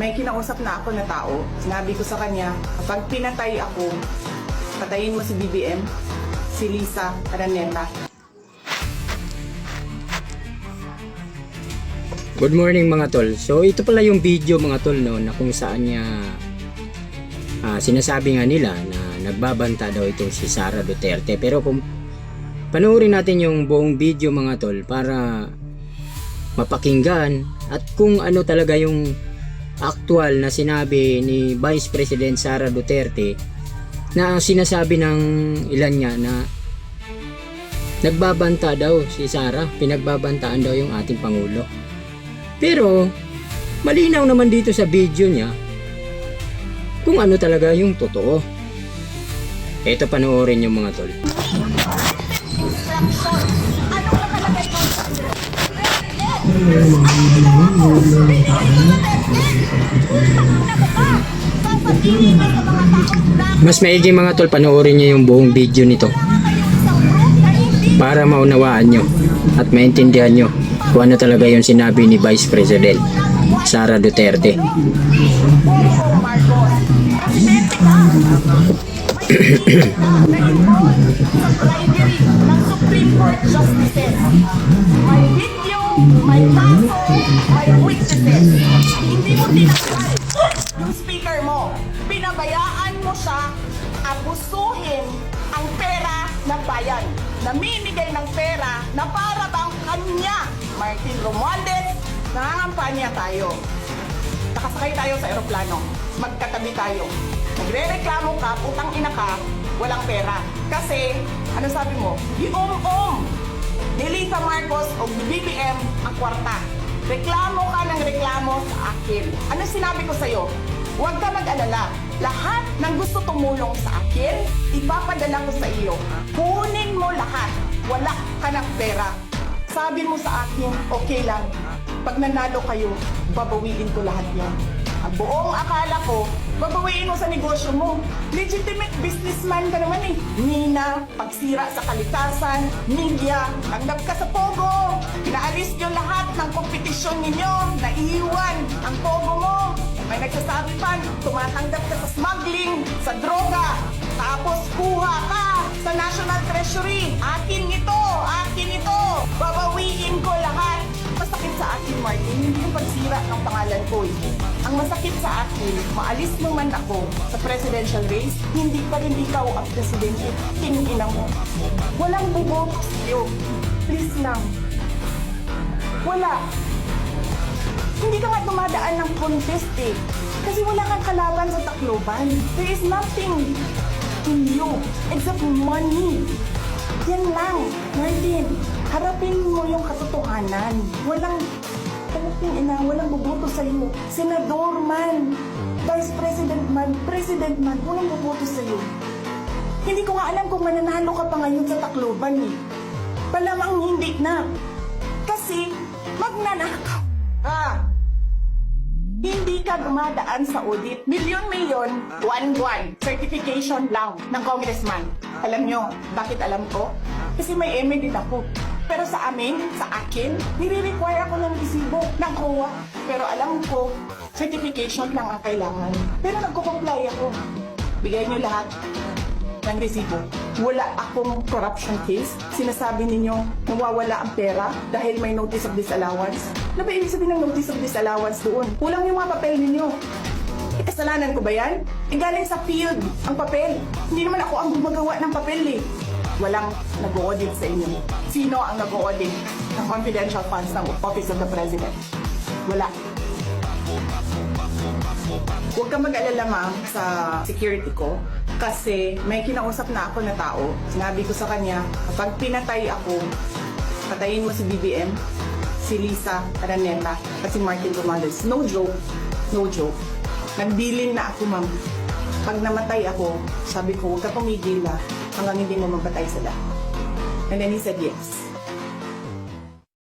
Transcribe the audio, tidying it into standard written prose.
May kinausap na ako na tao. Sinabi ko sa kanya, kapag pinatay ako, patayin mo si BBM, si Lisa Araneta. Good morning mga tol. So ito pala yung video mga tol no, na kung saan niya sinasabi nga nila na nagbabanta daw itong si Sara Duterte. Pero kung panoorin natin yung buong video mga tol para mapakinggan at kung ano talaga yung actual na sinabi ni Vice President Sara Duterte, na ang sinasabi ng ilan niya na nagbabanta daw si Sara, pinagbabantaan daw yung ating Pangulo. Pero malinaw naman dito sa video niya kung ano talaga yung totoo. Ito, panoorin yung mga tol. Mas maigi mga tol, panoorin niyo yung buong video nito para maunawaan nyo at maintindihan nyo kung ano talaga yung sinabi ni Vice President Sara Duterte. May video, may kaso, may witnesses. Hindi mo tinakal yung speaker mo. Pinabayaan mo siya abusuhin ang pera ng bayan. Namimigay ng pera na para bang kanya, Martin Romualdez, nangangampanya tayo. Nakasakay tayo sa eroplano, magkatabi tayo. Nagre-reklamo ka, putang ina ka, walang pera. Kasi, ano sabi mo? Giom-om ni Lisa Marcos o BBM ang kwarta. Reklamo ka ng reklamo sa akin. Ano sinabi ko sa'yo? Huwag ka mag-alala. Lahat ng gusto tumulong sa akin, ipapadala ko sa iyo. Kunin mo lahat. Wala ka ng pera. Sabi mo sa akin, okay lang. Pag nanalo kayo, babawiin ko lahat yan. Ang buong akala ko, babawiin mo sa negosyo mo. Legitimate businessman ka naman eh. Nina, pagsira sa kalikasan, media, tanggap ka sa Pogo. Pinaalis nyo lahat ng kompetisyon ninyo, naiiwan ang Pogo mo. May nagsasabi pa, tumatanggap ka sa smuggling, sa droga. Tapos kuha ka sa National Treasury. Akin ito, babawiin ko lahat. Masakit sa akin, Martin, hindi yung pagsira ng pangalan ko eh. Ang masakit sa akin, maalis mo man ako sa presidential race, hindi pa rin ikaw ang presidente. Tinignan mo. Walang bubo sa'yo. Please lang. Wala. Hindi ka nga dumadaan ng contest eh. Kasi wala kang kalaban sa Tacloban. There is nothing in you except money. Yan lang, Martin. Harapin mo yung katotohanan. Walang walang buboto sa'yo. Senador man, Vice President man, walang buboto sa'yo. Hindi ko nga alam kung mananalo ka pa ngayon sa Tacloban eh. Palamang hindi na. Kasi magnanakaw ka. Hindi ka dumadaan sa audit. Milyon-milyon, buwan-buwan, certification lang ng congressman. Alam nyo, bakit alam ko? Kasi may emedit ako. Pero sa amin, sa akin, nire-require ako ng resibo ng COA. Pero alam ko, certification lang ang kailangan. Pero nagko-comply ako. Bigay nyo lahat ng resibo. Wala akong corruption case. Sinasabi ninyo, nawawala ang pera dahil may notice of disallowance. Ano ba ibig sabihin ng notice of disallowance doon? Kulang yung mga papel ninyo. Kasalanan ko ba yan? Galing sa field ang papel. Hindi naman ako ang gumagawa ng papel eh. Walang nag-audit sa inyo. Sino ang nag-audit ng confidential funds ng Office of the President? Wala. Huwag kang mag-alala ma'am sa security ko kasi may kinausap na ako na tao. Sinabi ko sa kanya, kapag pinatay ako, patayin mo si BBM, si Lisa Araneta, at si Martin Romualdez. No joke. No joke. Nagbilin na ako ma'am. Pag namatay ako, sabi ko, huwag ka tumigil hanggang hindi mo mapatay sila. And then he said yes.